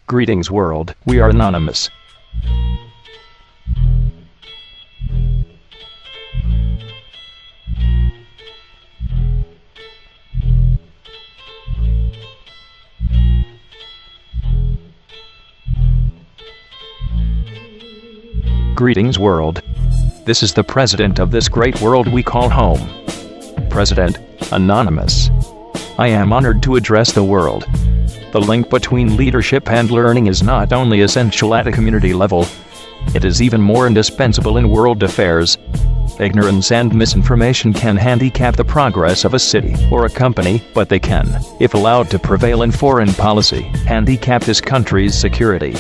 Greetings world, we are anonymous. Greetings world. This is the president of this great world we call home. President, Anonymous. I am honored to address the world. The link between leadership and learning is not only essential at a community level, it is even more indispensable in world affairs. Ignorance and misinformation can handicap the progress of a city or a company, but they can, if allowed to prevail in foreign policy, handicap this country's security.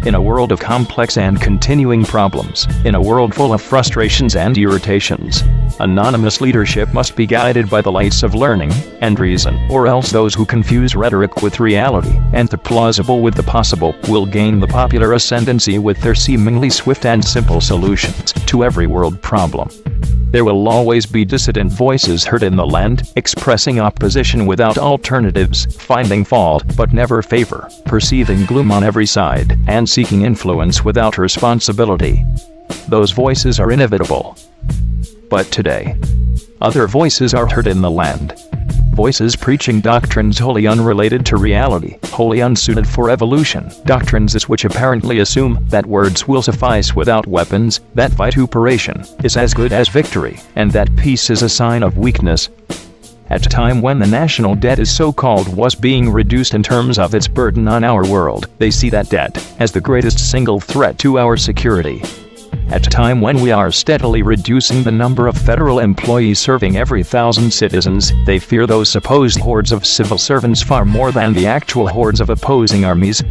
In a world of complex and continuing problems, in a world full of frustrations and irritations, anonymous leadership must be guided by the lights of learning and reason, or else those who confuse rhetoric with reality and the plausible with the possible will gain the popular ascendancy with their seemingly swift and simple solutions to every world problem. There will always be dissident voices heard in the land, expressing opposition without alternatives, finding fault but never favor, perceiving gloom on every side, and seeking influence without responsibility. Those voices are inevitable. But today, other voices are heard in the land. Voices preaching doctrines wholly unrelated to reality, wholly unsuited for evolution, doctrines which apparently assume that words will suffice without weapons, that vituperation is as good as victory, and that peace is a sign of weakness. At a time when the national debt is so-called was being reduced in terms of its burden on our world, they see that debt as the greatest single threat to our security. At a time when we are steadily reducing the number of federal employees serving every 1,000 citizens, they fear those supposed hordes of civil servants far more than the actual hordes of opposing armies.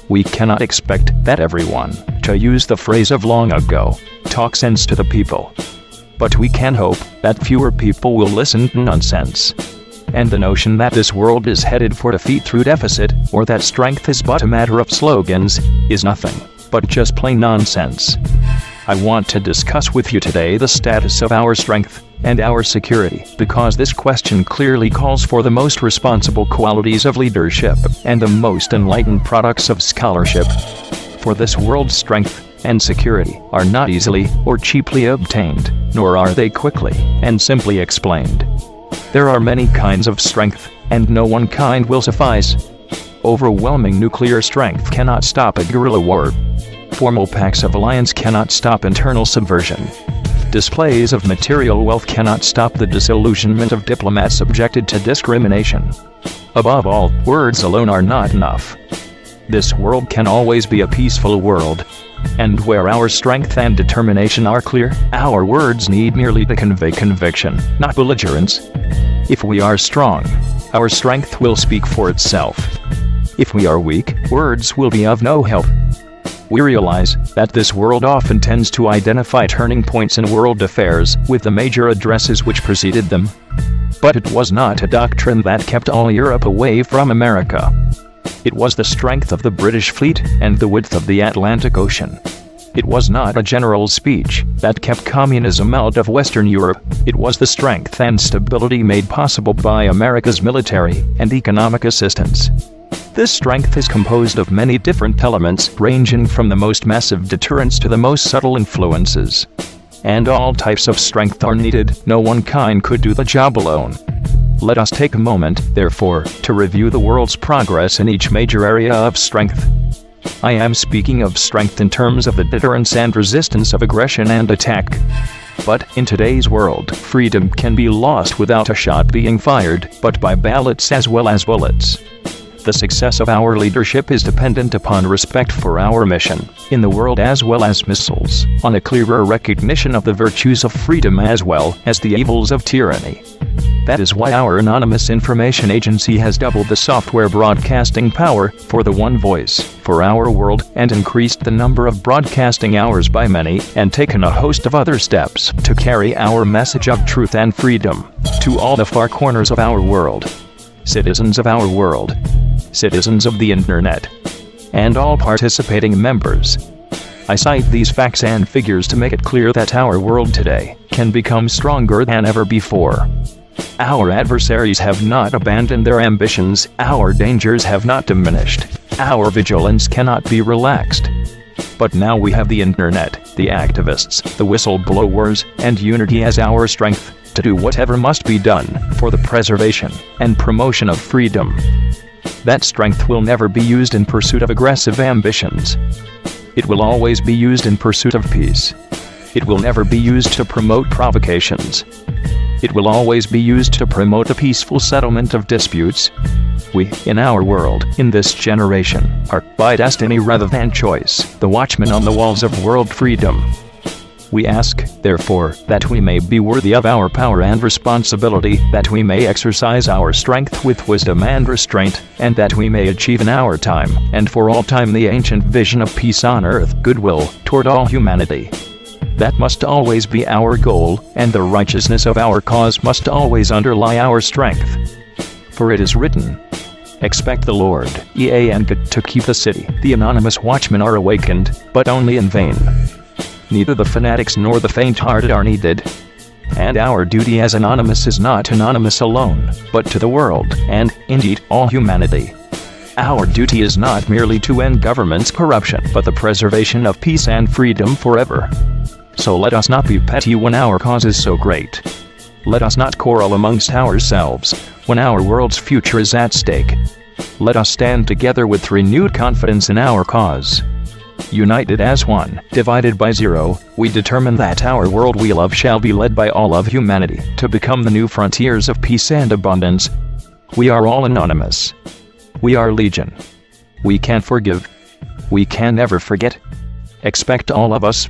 We cannot expect that everyone, to use the phrase of long ago, talk sense to the people. But we can hope that fewer people will listen to nonsense. And the notion that this world is headed for defeat through deficit, or that strength is but a matter of slogans, is nothing but just plain nonsense. I want to discuss with you today the status of our strength and our security, because this question clearly calls for the most responsible qualities of leadership and the most enlightened products of scholarship. For this world's strength and security are not easily or cheaply obtained, nor are they quickly and simply explained. There are many kinds of strength, and no one kind will suffice. Overwhelming nuclear strength cannot stop a guerrilla war. Formal pacts of alliance cannot stop internal subversion. Displays of material wealth cannot stop the disillusionment of diplomats subjected to discrimination. Above all, words alone are not enough. This world can always be a peaceful world. And where our strength and determination are clear, our words need merely to convey conviction, not belligerence. If we are strong, our strength will speak for itself. If we are weak, words will be of no help. We realize that this world often tends to identify turning points in world affairs with the major addresses which preceded them. But it was not a doctrine that kept all Europe away from America. It was the strength of the British fleet and the width of the Atlantic Ocean. It was not a general speech that kept communism out of Western Europe. It was the strength and stability made possible by America's military and economic assistance. This strength is composed of many different elements, ranging from the most massive deterrents to the most subtle influences. And all types of strength are needed. No one kind could do the job alone. Let us take a moment, therefore, to review the world's progress in each major area of strength. I am speaking of strength in terms of the deterrence and resistance of aggression and attack. But in today's world, freedom can be lost without a shot being fired, but by ballots as well as bullets. The success of our leadership is dependent upon respect for our mission in the world as well as missiles, on a clearer recognition of the virtues of freedom as well as the evils of tyranny. That is why our anonymous information agency has doubled the software broadcasting power for the One Voice for our world, and increased the number of broadcasting hours by many, and taken a host of other steps to carry our message of truth and freedom to all the far corners of our world. Citizens of our world, citizens of the internet, and all participating members. I cite these facts and figures to make it clear that our world today can become stronger than ever before. Our adversaries have not abandoned their ambitions, our dangers have not diminished, Our vigilance cannot be relaxed. But now we have the internet, the activists, the whistleblowers, and unity as our strength to do whatever must be done for the preservation and promotion of freedom. That strength will never be used in pursuit of aggressive ambitions. It will always be used in pursuit of peace. It will never be used to promote provocations. It will always be used to promote the peaceful settlement of disputes. We, in our world, in this generation, are, by destiny rather than choice, the watchmen on the walls of world freedom. We ask, therefore, that we may be worthy of our power and responsibility, that we may exercise our strength with wisdom and restraint, and that we may achieve in our time, and for all time, the ancient vision of peace on earth, goodwill, toward all humanity. That must always be our goal, and the righteousness of our cause must always underlie our strength. For it is written, "Expect the Lord, and to keep the city." The anonymous watchmen are awakened, but only in vain. Neither the fanatics nor the faint-hearted are needed. And our duty as anonymous is not anonymous alone, but to the world, and, indeed, all humanity. Our duty is not merely to end government's corruption, but the preservation of peace and freedom forever. So let us not be petty when our cause is so great. Let us not quarrel amongst ourselves when our world's future is at stake. Let us stand together with renewed confidence in our cause. United as one, divided by zero, we determine that our world we love shall be led by all of humanity to become the new frontiers of peace and abundance. We are all anonymous. We are legion. We can forgive. We can never forget. Expect all of us.